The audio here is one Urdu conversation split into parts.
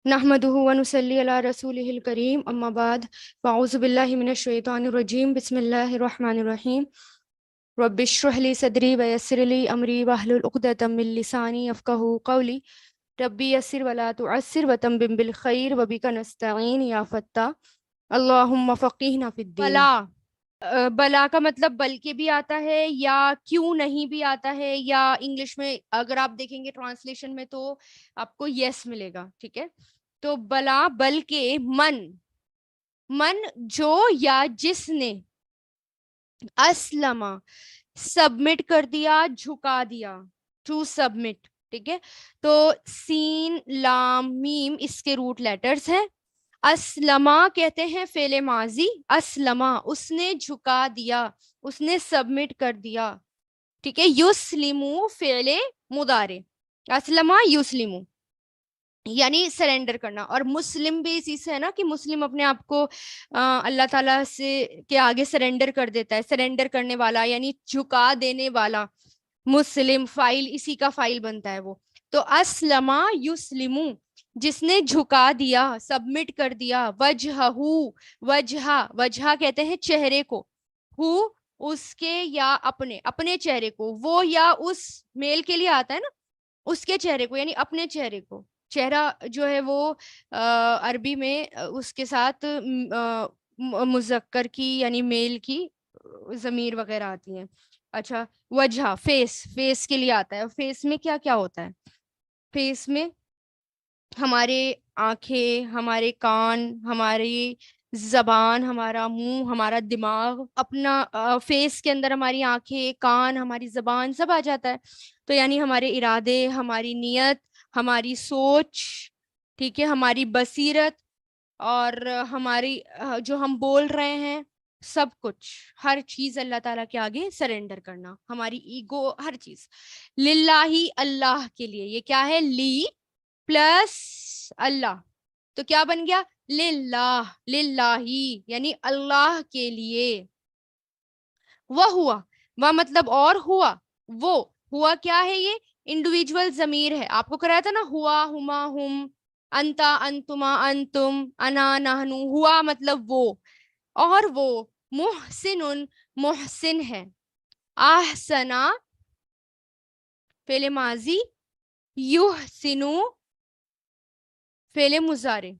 نحمده ونصلي على رسوله الكريم اما بعد فاعوذ بالله من الشيطان الرجيم بسم الله الرحمن الرحيم رب اشرح لي صدري ويسر لي امري واحلل عقدة من لساني يفقهوا قولي ربي يسر ولا تعسر وتمم بالخير وبك نستعين يا فتاح اللهم فقهنا في الدين. بلا بلا کا مطلب بلکہ بھی آتا ہے یا کیوں نہیں بھی آتا ہے، یا انگلش میں اگر آپ دیکھیں گے ٹرانسلیشن میں تو آپ کو یس ملے گا. ٹھیک ہے، تو بلا بلکہ من جو یا جس نے اسلم سبمٹ کر دیا، جھکا دیا، ٹو سبمٹ. ٹھیک ہے، تو سین لام میم اس کے روٹ لیٹرز ہیں. اسلما کہتے ہیں فعل ماضی، اسلما اس نے جھکا دیا، اس نے سبمٹ کر دیا. ٹھیک ہے، یسلمو فعل مضارع، اسلما یسلمو یعنی سرنڈر کرنا. اور مسلم بھی اسی سے ہے نا کہ مسلم اپنے آپ کو اللہ تعالیٰ سے کے آگے سرنڈر کر دیتا ہے. سرنڈر کرنے والا یعنی جھکا دینے والا. مسلم فائل اسی کا فائل بنتا ہے وہ. تو اسلما یسلمو جس نے جھکا دیا، سبمٹ کر دیا. وجہ کہتے ہیں چہرے کو، ہو اس کے یا اپنے چہرے کو، وہ یا اس میل کے لیے آتا ہے نا، اس کے چہرے کو یعنی اپنے چہرے کو. چہرہ جو ہے وہ عربی میں اس کے ساتھ مذکر کی یعنی میل کی ضمیر وغیرہ آتی ہیں. اچھا، وجہ فیس کے لیے آتا ہے. فیس میں کیا کیا ہوتا ہے؟ فیس میں ہمارے آنکھیں، ہمارے کان، ہماری زبان، ہمارا منہ، ہمارا دماغ، اپنا فیس کے اندر ہماری آنکھیں، کان، ہماری زبان سب آ جاتا ہے. تو یعنی ہمارے ارادے، ہماری نیت، ہماری سوچ، ٹھیک ہے، ہماری بصیرت، اور ہماری جو ہم بول رہے ہیں، سب کچھ، ہر چیز اللہ تعالیٰ کے آگے سرنڈر کرنا. ہماری ایگو، ہر چیز للہ، اللہ کے لیے. یہ کیا ہے؟ لی پلس اللہ، تو کیا بن گیا؟ للہ یعنی اللہ کے لیے. وہ مطلب اور ہوا، وہ ہوا کیا ہے؟ یہ انڈیویجول ضمیر ہے. آپ کو کرایا تھا نا، ہوا، ہما، ہم، انتا، انتما، انتم، انا، نحنو. ہوا مطلب وہ، اور وہ محسن محسن ہے. احسنا فعل ماضی، یحسنو فعل مضارع.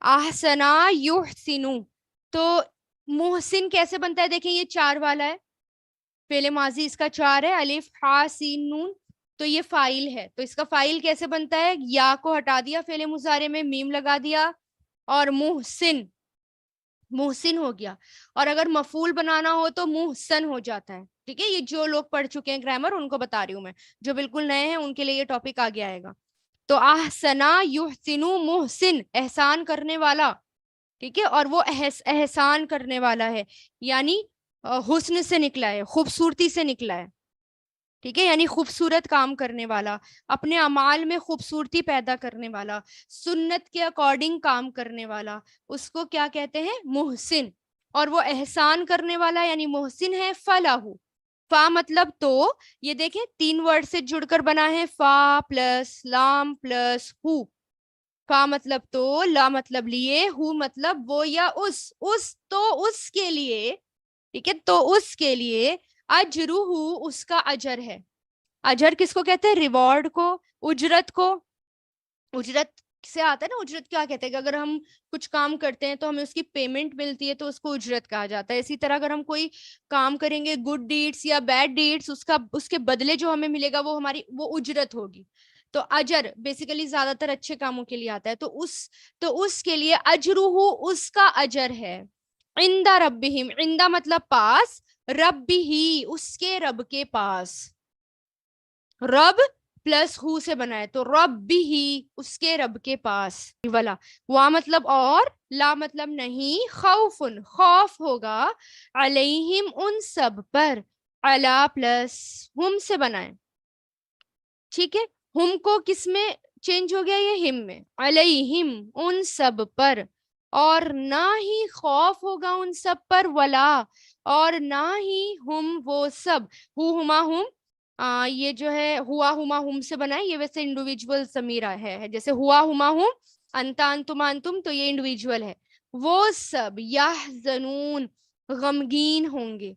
احسنا یحسنو، تو محسن کیسے بنتا ہے؟ دیکھیں یہ چار والا ہے، فعل ماضی اس کا چار ہے، الف ہا سین نون. تو یہ فائل ہے، تو اس کا فائل کیسے بنتا ہے؟ یا کو ہٹا دیا فعل مضارع میں، میم لگا دیا، اور محسن محسن ہو گیا. اور اگر مفعول بنانا ہو تو محسن ہو جاتا ہے. ٹھیک ہے، یہ جو لوگ پڑھ چکے ہیں گرامر ان کو بتا رہی ہوں میں، جو بالکل نئے ہیں ان کے لیے یہ ٹاپک آگے آئے گا. تو احسنا یحسنو محسن احسان کرنے والا. ٹھیک ہے، اور وہ احسان کرنے والا ہے یعنی حسن سے نکلا ہے، خوبصورتی سے نکلا ہے. ٹھیک ہے، یعنی خوبصورت کام کرنے والا، اپنے اعمال میں خوبصورتی پیدا کرنے والا، سنت کے اکارڈنگ کام کرنے والا، اس کو کیا کہتے ہیں؟ محسن. اور وہ احسان کرنے والا یعنی محسن ہے. فلاح، فا مطلب تو، یہ دیکھیں تین ورڈ سے جڑ کر بنا ہے، فا پلس لام پلس ہو. فا مطلب تو، لا مطلب لیے، ہو مطلب وہ یا اس تو اس کے لیے. ٹھیک ہے، تو اس کے لیے اجرہ اس کا اجر ہے. اجر کس کو کہتے ہیں؟ ریوارڈ کو، اجرت کو. اجرت سے آتا ہے نا، اجرت کیا کہتے ہیں کہ اگر ہم کچھ کام کرتے ہیں تو ہمیں اس کی پیمنٹ ملتی ہے تو اس کو اجرت کہا جاتا ہے. اسی طرح اگر ہم کوئی کام کریں گے، گڈ ڈیڈس یا بیڈ ڈیڈس، اس کے بدلے جو ہمیں ملے گا وہ اجرت ہوگی. تو اجر بیسیکلی زیادہ تر اچھے کاموں کے لیے آتا ہے. تو اس کے لیے اجرہ اس کا اجر ہے. عند ربہم، عند مطلب پاس، رب ہی اس کے رب کے پاس. رب پلس ہو سے بنا ہے تو رب ہی اس کے رب کے پاس. والا وا مطلب اور، لا مطلب نہیں، خوف خوف ہوگا، علیہم ان سب پر، علا پلس ہم سے بنا ہے. ٹھیک ہے، ہم کو کس میں چینج ہو گیا؟ یہ ہم میں. علیہم ان سب پر، اور نہ ہی خوف ہوگا ان سب پر، ولا اور نہ ہی ہم وہ سب، ہما ہم یہ جو ہے ہوا ہما ہم سے بنا ہے، یہ ویسے انڈیویجول ضمیر ہے، جیسے ہوا ہما ہم، انتا انتم انتم، تو یہ انڈیویجول ہے. وہ سب یحزنون غمگین ہوں گے.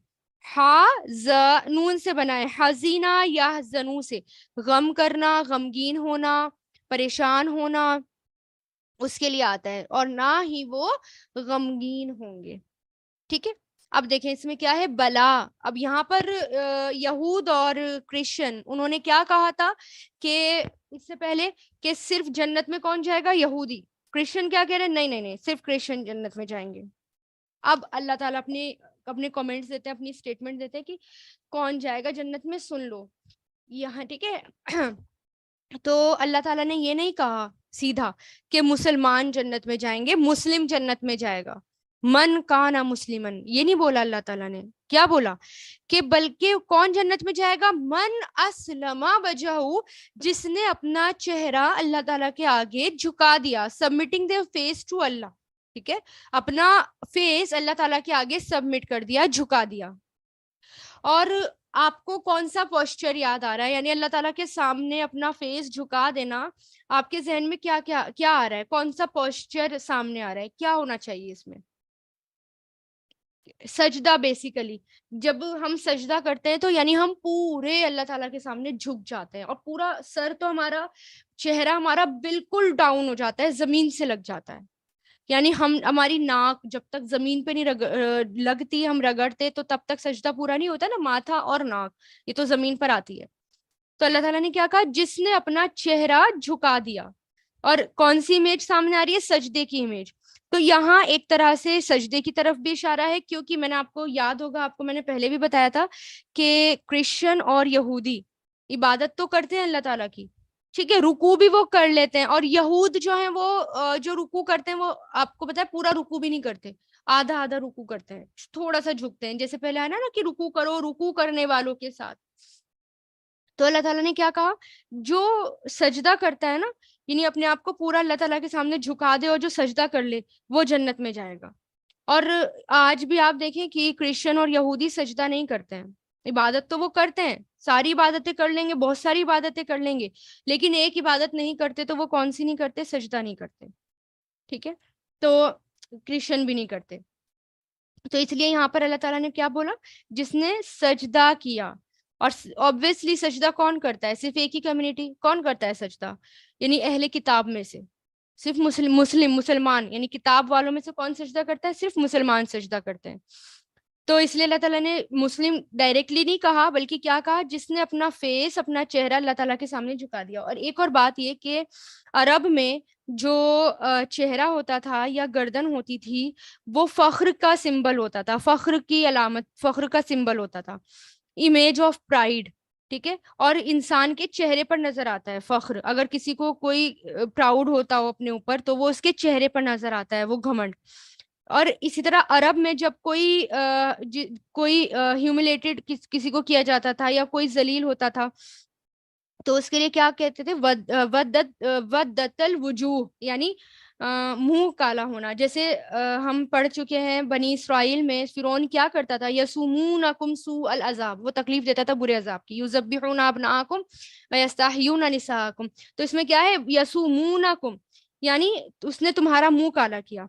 نون سے بنا ہے، حزینہ یحزنو سے، غم کرنا، غمگین ہونا، پریشان ہونا، اس کے لیے آتا ہے، اور نہ ہی وہ غمگین ہوں گے. ٹھیک ہے. اب دیکھیں اس میں کیا ہے، بلا. اب یہاں پر یہود اور کرسچن انہوں نے کیا کہا تھا کہ اس سے پہلے کہ صرف جنت میں کون جائے گا، یہودی. کرسچن کیا کہہ رہے ہیں، نہیں نہیں نہیں، صرف کرسچن جنت میں جائیں گے. اب اللہ تعالیٰ اپنے کامنٹس دیتے ہیں، اپنی اسٹیٹمنٹ دیتے ہیں کہ کون جائے گا جنت میں، سن لو یہاں. ٹھیک ہے. تو اللہ تعالیٰ نے یہ نہیں کہا سیدھا کہ مسلمان جنت میں جائیں گے، مسلم جنت میں جائے گا. من کانا مسلمن، یہ نہیں بولا اللہ تعالیٰ نے. کیا بولا کہ بلکہ کون جنت میں جائے گا، من اسلم وجہہ، جس نے اپنا چہرہ اللہ تعالیٰ کے آگے جھکا دیا، سبمٹنگ دیئر فیس ٹو اللہ. ٹھیک ہے، اپنا فیس اللہ تعالیٰ کے آگے سبمٹ کر دیا، جھکا دیا. اور آپ کو کون سا پوسچر یاد آ رہا ہے، یعنی اللہ تعالیٰ کے سامنے اپنا فیس جھکا دینا، آپ کے ذہن میں کیا کیا کیا آ رہا ہے، کون سا پوسچر سامنے آ رہا ہے، کیا ہونا چاہیے اس میں؟ سجدہ. بیسیکلی جب ہم سجدہ کرتے ہیں تو یعنی ہم پورے اللہ تعالیٰ کے سامنے جھک جاتے ہیں، اور پورا سر تو ہمارا، چہرہ ہمارا بالکل ڈاؤن ہو جاتا ہے، زمین سے لگ جاتا ہے. یعنی ہماری ناک جب تک زمین پہ نہیں لگتی، ہم رگڑتے تو تب تک سجدہ پورا نہیں ہوتا نا. ماتھا اور ناک یہ تو زمین پر آتی ہے. تو اللہ تعالیٰ نے کیا کہا، جس نے اپنا چہرہ جھکا دیا. اور کون سی امیج سامنے آ رہی ہے، سجدے کی امیج. تو یہاں ایک طرح سے سجدے کی طرف بھی اشارہ ہے، کیونکہ میں نے آپ کو یاد ہوگا، آپ کو میں نے پہلے بھی بتایا تھا کہ کرسچن اور یہودی عبادت تو کرتے ہیں اللہ تعالیٰ کی، ٹھیک ہے، رکوع بھی وہ کر لیتے ہیں. اور یہود جو ہیں وہ جو رکوع کرتے ہیں وہ آپ کو پتا ہے پورا رکوع بھی نہیں کرتے، آدھا آدھا رکوع کرتے ہیں، تھوڑا سا جھکتے ہیں. جیسے پہلے ہے نا کہ رکوع کرو رکوع کرنے والوں کے ساتھ. تو اللہ تعالیٰ نے کیا کہا، جو سجدہ کرتا ہے نا، یعنی اپنے آپ کو پورا اللہ تعالیٰ کے سامنے جھکا دے اور جو سجدہ کر لے، وہ جنت میں جائے گا. اور آج بھی آپ دیکھیں کہ کرسچن اور یہودی سجدہ نہیں کرتے ہیں. عبادت تو وہ کرتے ہیں، ساری عبادتیں کر لیں گے، بہت ساری عبادتیں کر لیں گے، لیکن ایک عبادت نہیں کرتے. تو وہ کون سی نہیں کرتے، سجدہ نہیں کرتے. ٹھیک ہے. تو کرسچن بھی نہیں کرتے. تو اس لیے یہاں پر اللہ تعالیٰ نے کیا بولا، جس نے سجدہ کیا. اور obviously سجدہ کون کرتا ہے، صرف ایک ہی کمیونٹی. کون کرتا ہے سجدہ، یعنی اہل کتاب میں سے صرف مسلمان، یعنی کتاب والوں میں سے کون سجدہ کرتا ہے، صرف مسلمان سجدہ کرتے ہیں. تو اس لیے اللہ تعالیٰ نے مسلم ڈائریکٹلی نہیں کہا، بلکہ کیا کہا، جس نے اپنا فیس، اپنا چہرہ اللہ تعالیٰ کے سامنے جھکا دیا. اور ایک اور بات یہ کہ عرب میں جو چہرہ ہوتا تھا یا گردن ہوتی تھی، وہ فخر کا سمبل ہوتا تھا، فخر کی علامت، فخر کا سمبل ہوتا تھا، امیج آف پرائڈ. ٹھیک ہے. اور انسان کے چہرے پر نظر آتا ہے فخر. اگر کسی کو کوئی پراؤڈ ہوتا ہو اپنے اوپر تو وہ اس کے چہرے پر نظر آتا ہے، وہ گھمنڈ. اور اسی طرح عرب میں جب کوئی ہیوملیٹڈ کسی کو کیا جاتا تھا یا کوئی ذلیل ہوتا تھا تو اس کے لیے کیا کہتے تھے، ودت الوجوہ، یعنی منہ کالا ہونا. جیسے ہم پڑھ چکے ہیں بنی اسرائیل میں فرعون کیا کرتا تھا، یسومونکم سوء العذاب، وہ تکلیف دیتا تھا برے عذاب کی. یذبحون ابناءکم ویستحیون نساءکم. تو اس میں کیا ہے، یسومونکم، یعنی اس نے تمہارا منہ کالا کیا.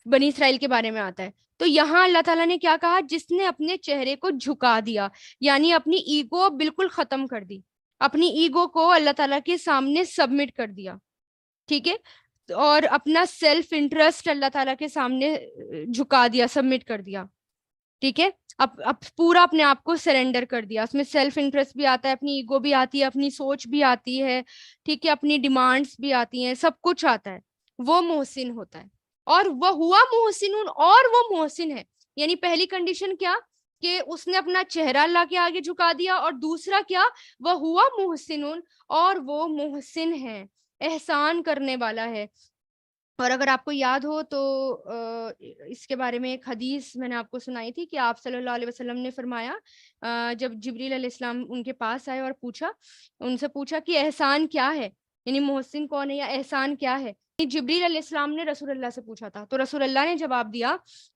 بنی اسرائیل کے بارے میں آتا ہے. تو یہاں اللہ تعالیٰ نے کیا کہا، جس نے اپنے چہرے کو جھکا دیا، یعنی اپنی ایگو بالکل ختم کر دی، اپنی ایگو کو اللہ تعالیٰ کے سامنے سبمٹ کر دیا. ٹھیک ہے. اور اپنا سیلف انٹرسٹ اللہ تعالیٰ کے سامنے جھکا دیا، سبمٹ کر دیا. ٹھیک ہے. اب پورا اپنے آپ کو سرنڈر کر دیا. اس میں سیلف انٹرسٹ بھی آتا ہے، اپنی ایگو بھی آتی ہے، اپنی سوچ بھی آتی ہے، ٹھیک ہے، اپنی ڈیمانڈس بھی آتی ہیں، سب کچھ آتا ہے. وہ محسن ہوتا ہے. اور وہ ہوا محسن، اور وہ محسن ہے. یعنی پہلی کنڈیشن کیا کہ اس نے اپنا چہرہ اللہ کے آگے جھکا دیا، اور دوسرا کیا، وہ ہوا محسن، اور وہ محسن ہے، احسان کرنے والا ہے. اور اگر آپ کو یاد ہو تو اس کے بارے میں ایک حدیث میں نے آپ کو سنائی تھی کہ آپ صلی اللہ علیہ وسلم نے فرمایا، جب جبریل علیہ السلام ان کے پاس آئے اور ان سے پوچھا کہ احسان کیا ہے، یعنی محسن کون ہے یا احسان کیا ہے. جبریل علیہ السلام نے رسول اللہ سے پوچھا تھا تو رسول اللہ نے جواب دیا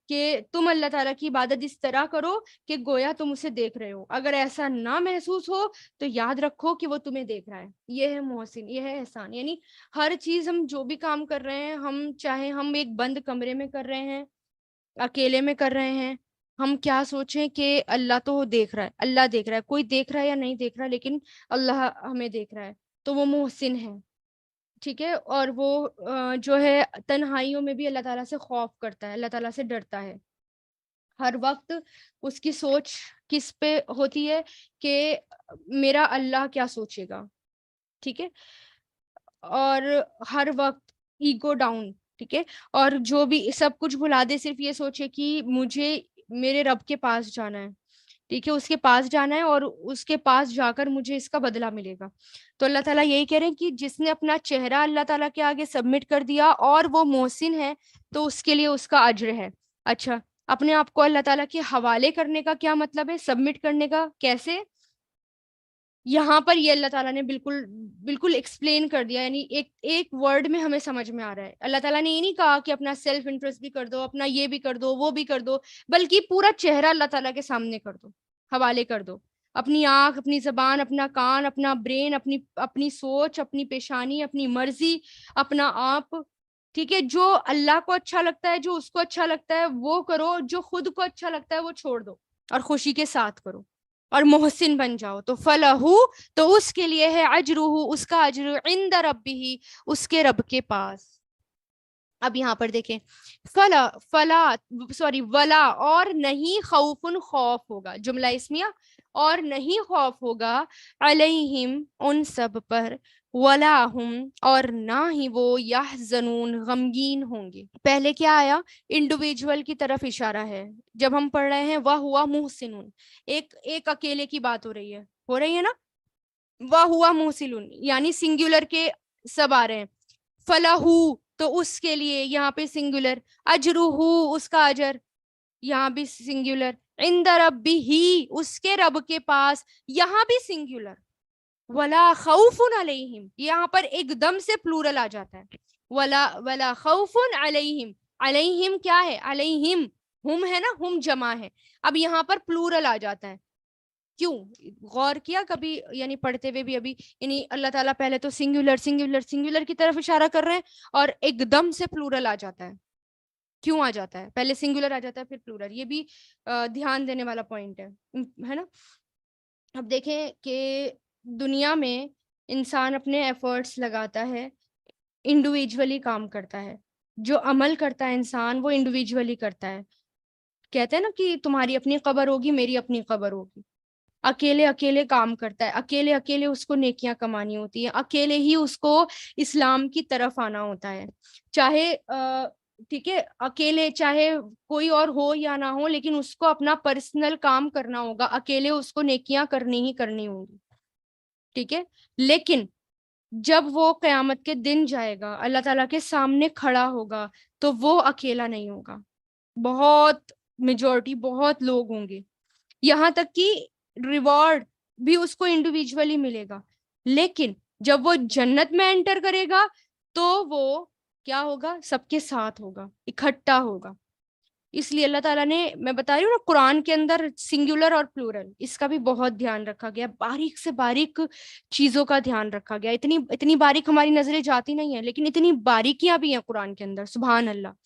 کہ تم اللہ تعالیٰ کی عبادت اس طرح کرو کہ گویا تم اسے دیکھ رہے ہو، اگر ایسا نہ محسوس ہو تو یاد رکھو کہ وہ تمہیں دیکھ رہا ہے. یہ ہے محسن، یہ ہے احسان. یعنی ہر چیز ہم جو بھی کام کر رہے ہیں، ہم چاہے ہم ایک بند کمرے میں کر رہے ہیں، اکیلے میں کر رہے ہیں، ہم کیا سوچیں کہ اللہ تو دیکھ رہا ہے، اللہ دیکھ رہا ہے، کوئی دیکھ رہا ہے یا نہیں دیکھ رہا لیکن اللہ ہمیں دیکھ رہا ہے، تو وہ محسن ہے. ٹھیک ہے. اور وہ جو ہے تنہائیوں میں بھی اللہ تعالیٰ سے خوف کرتا ہے، اللہ تعالیٰ سے ڈرتا ہے. ہر وقت اس کی سوچ کس پہ ہوتی ہے کہ میرا اللہ کیا سوچے گا. ٹھیک ہے. اور ہر وقت ایگو ڈاؤن. ٹھیک ہے. اور جو بھی سب کچھ بھلا دے، صرف یہ سوچے کہ مجھے میرے رب کے پاس جانا ہے. ٹھیک ہے. اس کے پاس جانا ہے اور اس کے پاس جا کر مجھے اس کا بدلہ ملے گا. تو اللہ تعالیٰ یہی کہہ رہے ہیں کہ جس نے اپنا چہرہ اللہ تعالیٰ کے آگے سبمٹ کر دیا اور وہ محسن ہے تو اس کے لیے اس کا اجر ہے. اچھا، اپنے آپ کو اللہ تعالیٰ کے حوالے کرنے کا کیا مطلب ہے؟ سبمٹ کرنے کا کیسے؟ یہاں پر یہ اللہ تعالیٰ نے بالکل بالکل ایکسپلین کر دیا. یعنی ایک ورڈ میں ہمیں سمجھ میں آ رہا ہے. اللہ تعالیٰ نے یہ نہیں کہا کہ اپنا سیلف انٹرسٹ بھی کر دو، اپنا یہ بھی کر دو، وہ بھی کر دو، بلکہ پورا چہرہ اللہ تعالیٰ کے سامنے کر دو، حوالے کر دو. اپنی آنکھ، اپنی زبان، اپنا کان، اپنا برین، اپنی سوچ، اپنی پیشانی، اپنی مرضی، اپنا آپ. ٹھیک ہے. جو اللہ کو اچھا لگتا ہے، جو اس کو اچھا لگتا ہے وہ کرو، جو خود کو اچھا لگتا ہے وہ چھوڑ دو اور خوشی کے ساتھ کرو اور محسن بن جاؤ. تو فلہو، تو اس کے لیے ہے اجرہ، اس کا اجر عند ربہ، اس کے رب کے پاس. اب یہاں پر دیکھیں، ولا، اور نہیں خوف، خوف ہوگا، جملہ اسمیہ، اور نہیں خوف ہوگا، علیہم، ان سب پر، ولا ہم، اور نہ ہی وہ، یحزنون، غمگین ہوں گے. پہلے کیا آیا؟ انڈیویجول کی طرف اشارہ ہے. جب ہم پڑھ رہے ہیں وہ ہوا محسنون، ایک اکیلے کی بات ہو رہی ہے نا. وہ ہوا محسنون یعنی سنگولر کے سب آ رہے ہیں. فلاحو، تو اس کے لیے، یہاں پہ سنگولر. اجرہو، اس کا اجر، یہاں بھی سنگولر. عند ربہ، اس کے رب کے پاس، یہاں بھی سنگولر. ولا خوف علیہم، یہاں پر ایک دم سے پلورل آ جاتا ہے. ولا خوف علیہم، علیہم کیا ہے؟ علیہم ہم ہے نا، ہم جمع ہے. اب یہاں پر پلورل آ جاتا ہے. کیوں؟ غور کیا کبھی؟ یعنی پڑھتے ہوئے بھی ابھی، یعنی اللہ تعالیٰ پہلے تو سنگولر سنگولر سنگولر کی طرف اشارہ کر رہے ہیں اور ایک دم سے پلورل آ جاتا ہے. کیوں آ جاتا ہے؟ پہلے سنگولر آ جاتا ہے پھر پلورل. یہ بھی دھیان دینے والا پوائنٹ ہے نا. اب دیکھیں کہ دنیا میں انسان اپنے ایفرٹس لگاتا ہے، انڈیویجولی کام کرتا ہے. جو عمل کرتا ہے انسان وہ انڈیویجولی کرتا ہے. کہتے ہیں نا کہ تمہاری اپنی قبر ہوگی، میری اپنی قبر ہوگی. اکیلے اکیلے کام کرتا ہے، اکیلے اکیلے اس کو نیکیاں کمانی ہوتی ہیں، اکیلے ہی اس کو اسلام کی طرف آنا ہوتا ہے. چاہے ٹھیک ہے، اکیلے چاہے کوئی اور ہو یا نہ ہو، لیکن اس کو اپنا پرسنل کام کرنا ہوگا، اکیلے اس کو نیکیاں کرنی ہی کرنی ہوں گی. ٹھیک ہے. لیکن جب وہ قیامت کے دن جائے گا، اللہ تعالیٰ کے سامنے کھڑا ہوگا، تو وہ اکیلا نہیں ہوگا. بہت میجورٹی، بہت لوگ ہوں گے. یہاں تک کہ ریوارڈ بھی اس کو انڈیویجولی ملے گا. لیکن جب وہ جنت میں انٹر کرے گا تو وہ کیا ہوگا؟ سب کے ساتھ ہوگا، اکٹھا ہوگا. اس لیے اللہ تعالیٰ نے، میں بتا رہی ہوں نا، قرآن کے اندر سنگولر اور پلورل، اس کا بھی بہت دھیان رکھا گیا. باریک سے باریک چیزوں کا دھیان رکھا گیا. اتنی باریک ہماری نظریں جاتی نہیں ہیں، لیکن اتنی باریکیاں بھی ہیں قرآن کے اندر. سبحان اللہ.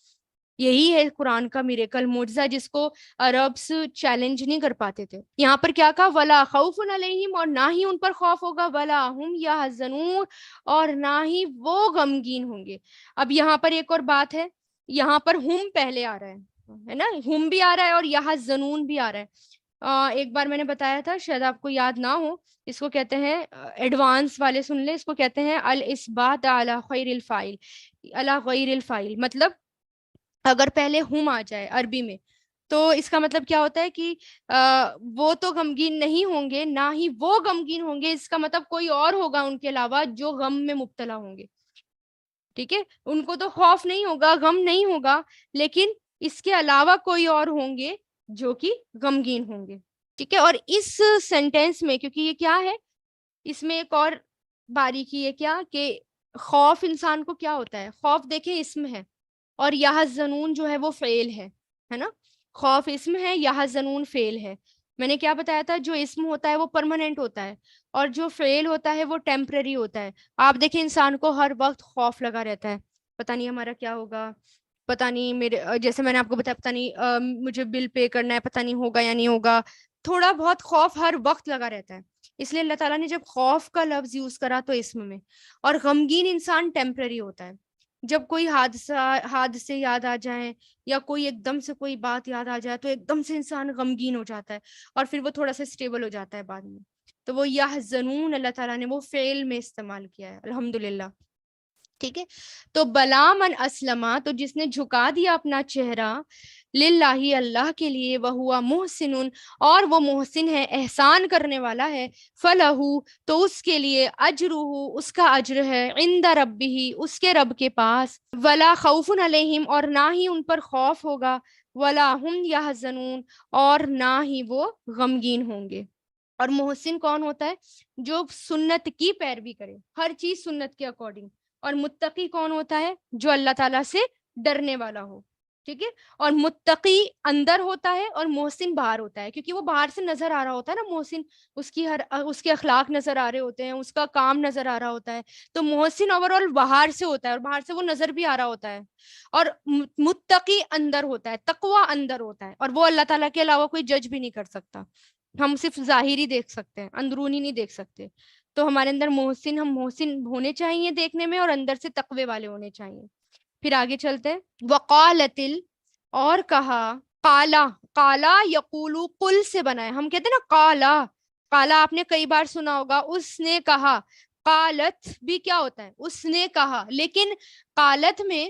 یہی ہے قرآن کا میریکل، معجزہ، جس کو عربس چیلنج نہیں کر پاتے تھے. یہاں پر کیا کہا؟ ولا خوف علیہم، اور نہ ہی ان پر خوف ہوگا، ولا ہم یحزنون، اور نہ ہی وہ غمگین ہوں گے. اب یہاں پر ایک اور بات ہے، یہاں پر ہم پہلے آ رہا ہے نا، ہم بھی آ رہا ہے اور یحزنون بھی آ رہا ہے. ایک بار میں نے بتایا تھا، شاید آپ کو یاد نہ ہو، اس کو کہتے ہیں، ایڈوانس والے سن لیں، اس کو کہتے ہیں الاثبات علی غیر الفاعل، علی غیر الفاعل. مطلب اگر پہلے ہم آ جائے عربی میں تو اس کا مطلب کیا ہوتا ہے کہ وہ تو غمگین نہیں ہوں گے، نہ ہی وہ غمگین ہوں گے. اس کا مطلب کوئی اور ہوگا ان کے علاوہ جو غم میں مبتلا ہوں گے. ٹھیک ہے. ان کو تو خوف نہیں ہوگا، غم نہیں ہوگا، لیکن اس کے علاوہ کوئی اور ہوں گے جو کہ غمگین ہوں گے. ٹھیک ہے. اور اس سینٹینس میں، کیونکہ یہ کیا ہے، اس میں ایک اور باریکی ہے، کیا کہ خوف انسان کو کیا ہوتا ہے؟ خوف دیکھیں اسم ہے اور یحزنون جو ہے وہ فعل ہے نا. خوف اسم ہے، یحزنون فعل ہے. میں نے کیا بتایا تھا؟ جو اسم ہوتا ہے وہ پرماننٹ ہوتا ہے اور جو فعل ہوتا ہے وہ ٹیمپرری ہوتا ہے. آپ دیکھیں انسان کو ہر وقت خوف لگا رہتا ہے، پتہ نہیں ہمارا کیا ہوگا، پتہ نہیں میرے جیسے میں نے آپ کو بتایا پتہ نہیں مجھے بل پے کرنا ہے، پتہ نہیں ہوگا یا نہیں ہوگا. تھوڑا بہت خوف ہر وقت لگا رہتا ہے. اس لیے اللہ تعالیٰ نے جب خوف کا لفظ یوز کرا تو اسم میں. اور غمگین انسان ٹیمپرری ہوتا ہے. جب کوئی حادثے یاد آ جائیں یا کوئی ایک دم سے کوئی بات یاد آ جائے تو ایک دم سے انسان غمگین ہو جاتا ہے اور پھر وہ تھوڑا سا اسٹیبل ہو جاتا ہے بعد میں. تو وہ یحزنون اللہ تعالیٰ نے وہ فعل میں استعمال کیا ہے. الحمدللہ. ٹھیک ہے. تو بلا من اسلمہ، تو جس نے جھکا دیا اپنا چہرہ، للہ اللہ کے لیے، وہوا محسن، اور وہ محسن ہے، احسان کرنے والا ہے، فلہ، تو اس کے لیے، اجرہ، اس کا اجر ہے، عند ربہ، اس کے رب کے پاس، ولا خوف علیہم، اور نہ ہی ان پر خوف ہوگا، ولا ہم یحزنون، اور نہ ہی وہ غمگین ہوں گے. اور محسن کون ہوتا ہے؟ جو سنت کی پیروی کرے، ہر چیز سنت کے اکارڈنگ. اور متقی کون ہوتا ہے؟ جو اللہ تعالیٰ سے ڈرنے والا ہو. ٹھیک ہے. اور متقی اندر ہوتا ہے اور محسن باہر ہوتا ہے، کیونکہ وہ باہر سے نظر آ رہا ہوتا ہے نا. محسن اس کے اخلاق نظر آ رہے ہوتے ہیں، اس کا کام نظر آ رہا ہوتا ہے. تو محسن اوور آل باہر سے ہوتا ہے اور باہر سے وہ نظر بھی آ رہا ہوتا ہے. اور متقی اندر ہوتا ہے، تقوی اندر ہوتا ہے، اور وہ اللہ تعالیٰ کے علاوہ کوئی جج بھی نہیں کر سکتا. ہم صرف ظاہری دیکھ سکتے ہیں، اندرونی نہیں دیکھ سکتے. تو ہمارے اندر ہم محسن ہونے چاہیے دیکھنے میں، اور اندر سے تقوی والے ہونے چاہیے. پھر آگے چلتے ہیں. وقالتل، اور کہا، قالا، قالا یقولو، قل سے بنا ہے. ہم کہتے ہیں نا قالا، قالا آپ نے کئی بار سنا ہوگا، اس نے کہا. قالت بھی کیا ہوتا ہے؟ اس نے کہا. لیکن قالت میں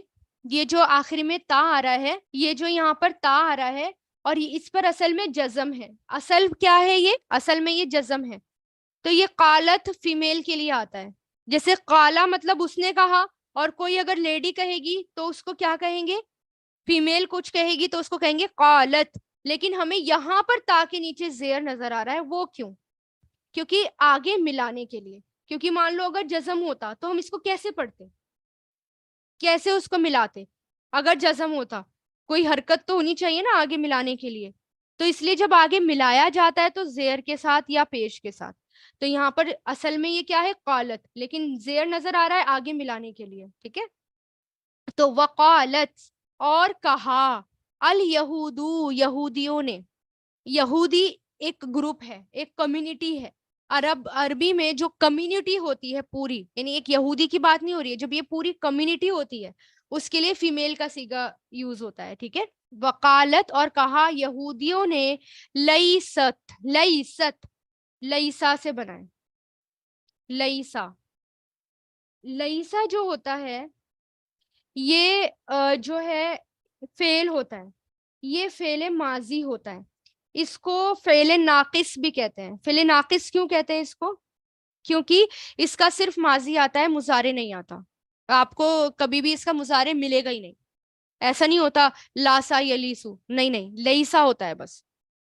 یہ جو آخر میں تا آ رہا ہے، یہ جو یہاں پر تا آ رہا ہے، اور اس پر اصل میں جزم ہے. اصل کیا ہے؟ یہ اصل میں یہ جزم ہے. تو یہ قالت فیمیل کے لیے آتا ہے. جیسے قالا مطلب اس نے کہا، اور کوئی اگر لیڈی کہے گی تو اس کو کیا کہیں گے؟ فیمیل کچھ کہے گی تو اس کو کہیں گے قالت. لیکن ہمیں یہاں پر تا کے نیچے زیر نظر آ رہا ہے، وہ کیوں؟ کیونکہ آگے ملانے کے لیے. کیونکہ مان لو اگر جزم ہوتا تو ہم اس کو کیسے پڑھتے، کیسے اس کو ملاتے؟ اگر جزم ہوتا کوئی حرکت تو ہونی چاہیے نا آگے ملانے کے لیے. تو اس لیے جب آگے ملایا جاتا ہے تو زیر کے ساتھ یا پیش کے ساتھ. تو یہاں پر اصل میں یہ کیا ہے؟ قالت، لیکن زیر نظر آ رہا ہے آگے ملانے کے لیے. ٹھیک ہے. تو وقالت، اور کہا، الیہودو، یہودیوں نے. یہودی ایک گروپ ہے، ایک کمیونٹی ہے. عربی میں جو کمیونٹی ہوتی ہے پوری، یعنی ایک یہودی کی بات نہیں ہو رہی ہے، جب یہ پوری کمیونٹی ہوتی ہے اس کے لیے فیمیل کا صیغہ یوز ہوتا ہے. ٹھیک ہے. وقالت، اور کہا، یہودیوں نے، لیست، لیست، لیسا سے بنائے، لیسا. لیسا جو ہوتا ہے یہ جو ہے فعل ہوتا ہے، یہ فعل ماضی ہوتا ہے. اس کو فعل ناقص بھی کہتے ہیں. فعل ناقص کیوں کہتے ہیں اس کو؟ کیونکہ اس کا صرف ماضی آتا ہے، مضارع نہیں آتا. آپ کو کبھی بھی اس کا مضارع ملے گا ہی نہیں. ایسا نہیں ہوتا لاسا یلیسو، نہیں نہیں، لیسا ہوتا ہے بس.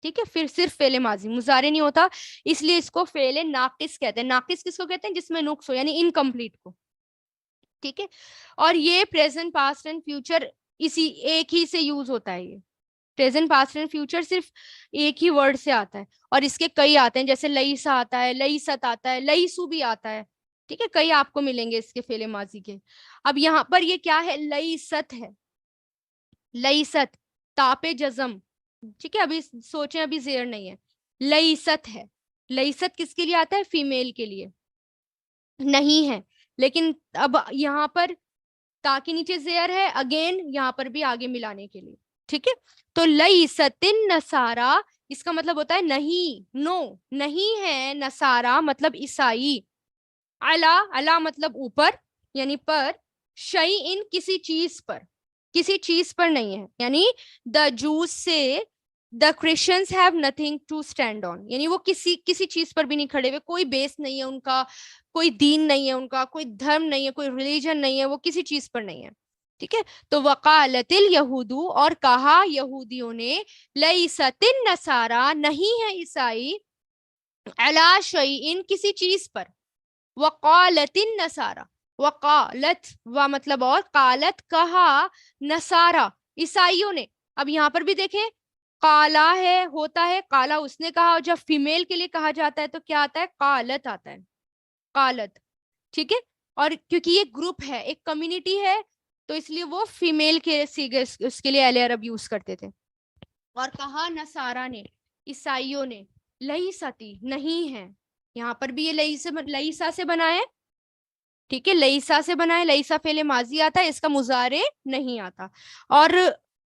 ٹھیک ہے. پھر صرف فعل ماضی، مضارع نہیں ہوتا، اس لیے اس کو فعل ناقص کہتے ہیں. ناقص کس کو کہتے ہیں؟ جس میں نقص ہو، یعنی انکمپلیٹ کو. ٹھیک ہے. اور یہ پریزنٹ، پاسٹ اینڈ فیوچر اسی ایک ہی سے یوز ہوتا ہے. یہ پریزنٹ، پاسٹ اینڈ فیوچر صرف ایک ہی ورڈ سے آتا ہے، اور اس کے کئی آتے ہیں، جیسے لیسا آتا ہے، لیست آتا ہے، لیسو بھی آتا ہے. ٹھیک ہے. کئی آپ کو ملیں گے اس کے فعل ماضی کے. اب یہاں پر یہ کیا ہے؟ لیست ہے. لیست، تاپ جزم. ٹھیک ہے. ابھی سوچیں، ابھی زیر نہیں ہے. لیست ہے. لیست کس کے لیے آتا ہے؟ فیمیل کے لیے. نہیں ہے. لیکن اب یہاں پر تا کے نیچے زیر ہے، اگین یہاں پر بھی آگے ملانے کے لیے. ٹھیک ہے. تو لیست النصارا، اس کا مطلب ہوتا ہے نہیں، نو، نہیں ہے. نصارا مطلب عیسائی. علا، علا مطلب اوپر یعنی پر. شیء، کسی چیز پر، کسی چیز پر نہیں ہے. یعنی دا جوز سے the Christians have nothing to stand on, یعنی وہ کسی چیز پر بھی نہیں کھڑے ہوئے. کوئی بیس نہیں ہے ان کا، کوئی دین نہیں ہے ان کا، کوئی دھرم نہیں ہے، کوئی ریلیجن نہیں ہے، وہ کسی چیز پر نہیں ہے. ٹھیک ہے. تو وقالت الیہود، اور کہا یہودیوں نے، لیست النصارا، نہیں ہے عیسائی، علی شیء، کسی چیز پر. وقالت النصارا، وقالت و مطلب اور قالت کہا نصارا عیسائیوں نے. اب یہاں پر بھی دیکھیں قالا ہے ہوتا ہے قالا اس نے کہا, اور جب فیمیل کے لیے کہا جاتا ہے تو کیا آتا ہے قالت آتا ہے قالت. ٹھیک ہے, اور کیونکہ یہ گروپ ہے ایک کمیونٹی ہے تو اس لیے وہ فیمیل کے سیگے اس کے لیے اہل عرب یوز کرتے تھے. اور کہا نصارا نے عیسائیوں نے لیستی نہیں ہے, یہاں پر بھی یہ لیسا سے بنا ہے. ٹھیک ہے, لیسا سے بنا ہے, لیسا فعل ماضی آتا ہے, اس کا مضارع نہیں آتا, اور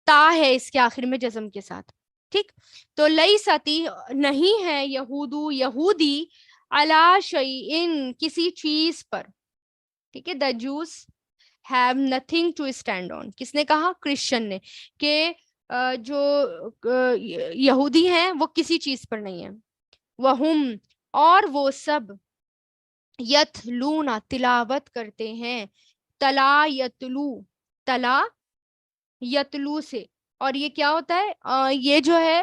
تا ہے اس کے آخر میں جزم کے ساتھ. ٹھیک, تو لیستی نہیں ہے یہودو یہودی علی شیئن کسی چیز پر. ٹھیک ہے, the Jews have nothing to stand on. کس نے کہا کرسچن نے, کہ جو یہودی ہیں وہ کسی چیز پر نہیں ہیں. وہم اور وہ سب یتلونا تلاوت کرتے ہیں, تلا یتلو تلا یتلو سے, اور یہ کیا ہوتا ہے یہ جو ہے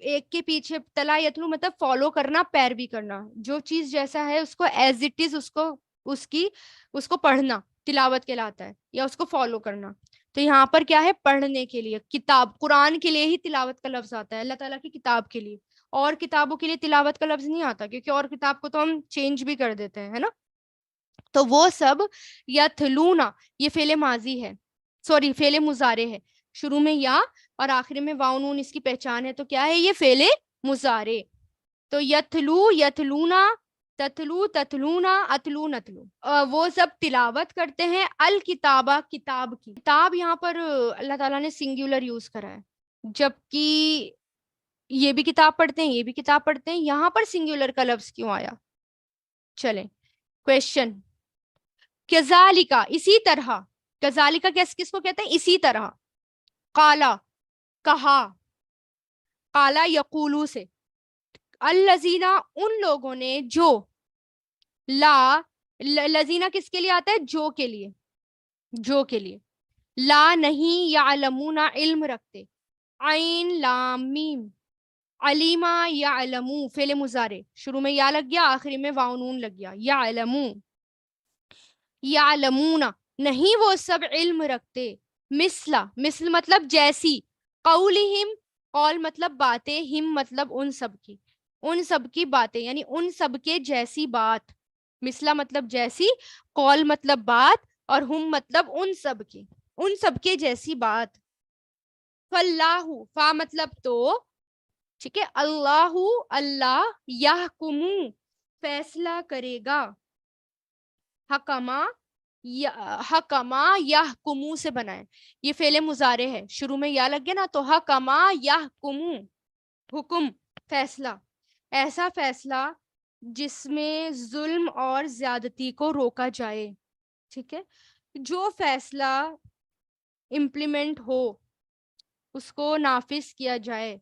ایک کے پیچھے تلا یتلو مطلب فالو کرنا پیروی کرنا, جو چیز جیسا ہے اس کو ایز اٹ از اس کو پڑھنا تلاوت کہلاتا ہے, یا اس کو فالو کرنا. تو یہاں پر کیا ہے پڑھنے کے لیے کتاب قرآن کے لیے ہی تلاوت کا لفظ آتا ہے, اللہ تعالیٰ کی کتاب کے لیے, اور کتابوں کے لیے تلاوت کا لفظ نہیں آتا, کیونکہ اور کتاب کو تو ہم چینج بھی کر دیتے ہیں, ہے نا. تو وہ سب یتلونا یہ فعل ماضی ہے, سوری فعل مضارع ہے, شروع میں یا اور آخر میں واو نون اس کی پہچان ہے, تو کیا ہے یہ فعل مضارع. تو یتلو یتلونا تتلو تتلونا اتلو نتلو, وہ سب تلاوت کرتے ہیں الکتابہ کتاب کی. کتاب یہاں پر اللہ تعالیٰ نے سنگولر یوز کرا ہے, جبکہ یہ بھی کتاب پڑھتے ہیں یہ بھی کتاب پڑھتے ہیں, یہاں پر سنگولر کا لفظ کیوں آیا. چلیں کویشچن, کذالکا اسی طرح, کذالکا کس کو کہتے ہیں اسی طرح, قالا کہا, قالا یقولو سے, الذین ان لوگوں نے جو, لا لذینہ کس کے لیے آتا ہے جو کے لیے, جو کے لیے, لا نہیں یعلمون علم رکھتے, عین لام میم, علیما یعلمو فعل مضارع, شروع میں یا لگ گیا آخری میں واو نون لگ گیا, یعلمو یعلمون نہیں وہ سب علم رکھتے, مثل مطلب جیسی, قولہم قول مطلب باتیں, ہم مطلب ان سب کی باتیں, یعنی ان سب کے جیسی بات, مثلا مطلب جیسی, قول مطلب بات, اور ہم مطلب ان سب کے جیسی بات. فاللہ فا مطلب تو, ٹھیک ہے, اللہ یحکمو فیصلہ کرے گا, حکما یحکمو سے بنائے, یہ فعل مضارع ہے, شروع میں یا لگ گیا نا, تو حکما یحکمو حکم فیصلہ, ایسا فیصلہ جس میں ظلم اور زیادتی کو روکا جائے. ٹھیک ہے, جو فیصلہ امپلیمنٹ ہو اس کو نافذ کیا جائے,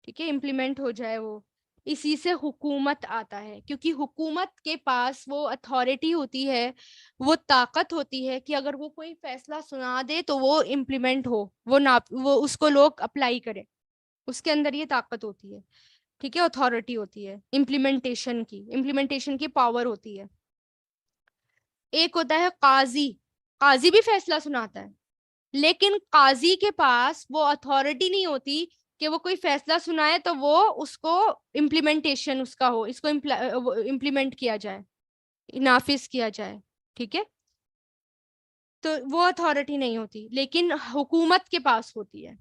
ٹھیک ہے, امپلیمنٹ ہو جائے, وہ اسی سے حکومت آتا ہے, کیونکہ حکومت کے پاس وہ اتھارٹی ہوتی ہے, وہ طاقت ہوتی ہے کہ اگر وہ کوئی فیصلہ سنا دے تو وہ امپلیمنٹ ہو, وہ اس کو لوگ اپلائی کریں, اس کے اندر یہ طاقت ہوتی ہے. ٹھیک ہے, اتھارٹی ہوتی ہے امپلیمنٹیشن کی پاور ہوتی ہے. ایک ہوتا ہے قاضی, قاضی بھی فیصلہ سناتا ہے, لیکن قاضی کے پاس وہ اتھارٹی نہیں ہوتی کہ وہ کوئی فیصلہ سنائے تو وہ اس کو امپلیمنٹیشن اس کا ہو, اس کو امپلیمنٹ کیا جائے, نافذ کیا جائے. ٹھیک ہے, تو وہ اتھارٹی نہیں ہوتی, لیکن حکومت کے پاس ہوتی ہے.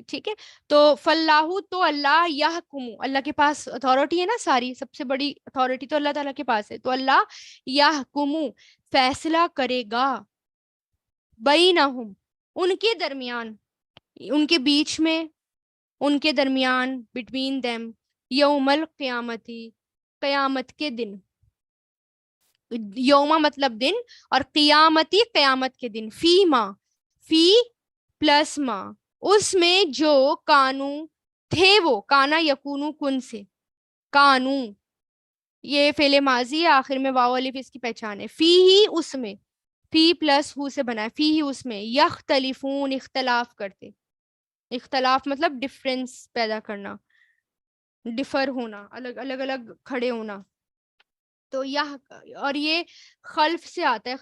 ٹھیک ہے, تو فاللہ تو اللہ یحکمو, اللہ کے پاس اتھارٹی ہے نا, ساری سب سے بڑی اتھارٹی تو اللہ تعالیٰ کے پاس ہے, تو اللہ یحکمو فیصلہ کرے گا, بینہم ان کے درمیان, ان کے بیچ میں, ان کے درمیان, بٹوین دیم, یوم القیامتی قیامت کے دن, یوما مطلب دن, اور قیامتی قیامت کے دن, فی پلس ما اس میں جو کانو تھے وہ, کانا یکونو کن سے, کانو یہ فعل ماضی ہے, آخر میں واو الف اس کی پہچان ہے, فی ہی اس میں, فی پلس ہو سے بنا ہے, فی ہی اس میں, یختلفون اختلاف کرتے, اختلاف مطلب ڈفرینس پیدا کرنا, ڈفر ہونا, الگ الگ کھڑے ہونا. تو اور یہ خلف سے آتا ہے.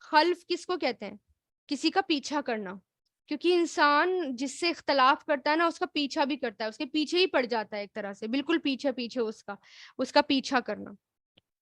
خلف کس کو کہتے ہیں؟ کسی کا پیچھا کرنا. کیونکہ انسان جس سے اختلاف کرتا ہے نا اس کا پیچھا بھی کرتا ہے, اس کے پیچھے ہی پڑ جاتا ہے ایک طرح سے, بالکل پیچھے اس کا پیچھا کرنا.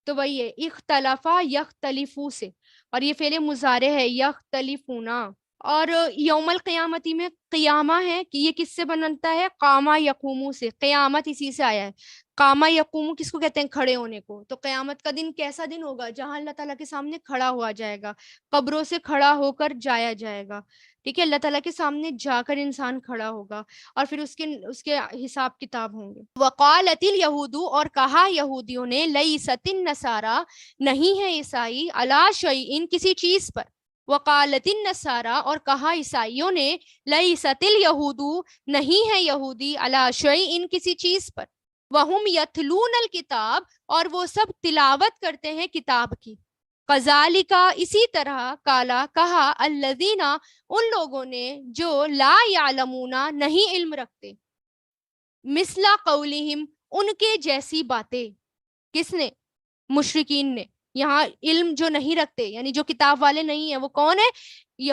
تو وہی ہے اختلافا یختلفو سے, اور یہ فعل مضارع ہے یختلفونا. اور یوم القیامتی میں قیامہ ہے کہ یہ کس سے بنتا ہے؟ قامہ یقومو سے. قیامت اسی سے آیا ہے. قامہ یقومو کس کو کہتے ہیں؟ کھڑے ہونے کو. تو قیامت کا دن کیسا دن ہوگا؟ جہاں اللہ تعالیٰ کے سامنے کھڑا ہوا جائے گا, قبروں سے کھڑا ہو کر جایا جائے گا. ٹھیک ہے, اللہ تعالیٰ کے سامنے جا کر انسان کھڑا ہوگا اور پھر اس کے حساب کتاب ہوں گے. وقالت الیہود, اور کہا یہودیوں نے, لیست النصارى, نہیں ہے عیسائی, علی شیء, کسی چیز پر. وقالت النصارى, اور کہا عیسائیوں نے, لیست الیہود, نہیں ہے یہودی, علی شیء, کسی چیز پر. وہم یتلون الکتاب, اور وہ سب تلاوت کرتے ہیں کتاب کی. کذالک, اسی طرح, کالا, کہا, الذین, ان لوگوں نے جو لا یعلمون, نہیں علم رکھتے, مثلا قولہم, ان کے جیسی باتیں. کس نے؟ مشرکین نے. یہاں علم جو نہیں رکھتے یعنی جو کتاب والے نہیں ہیں وہ کون ہے؟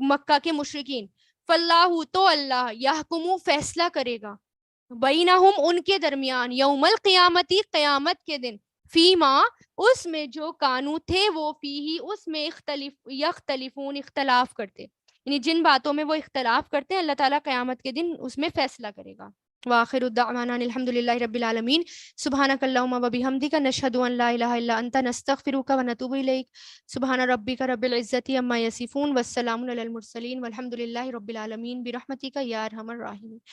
مکہ کے مشرکین. فاللہ, تو اللہ, یحکم, فیصلہ کرے گا, بینہم, ان کے درمیان, یوم القیامتی, قیامت کے دن, فیما, اس میں جو, کانو, تھے وہ, فیہی, اس میں, یختلفون, اختلاف کرتے. یعنی جن باتوں میں وہ اختلاف کرتے ہیں اللہ تعالیٰ قیامت کے دن اس میں فیصلہ کرے گا. وآخر الدعوانا الحمد للہ رب العالمین. سبحانک اللہم وبحمدک, نشہد ان لا الہ الا انت, نستغفرک ونتوب الیک. سبحان ربک رب العزۃ عما یصفون, والسلام علی المرسلین, والحمد للہ رب العالمین, برحمتک یا ارحم الراحمین.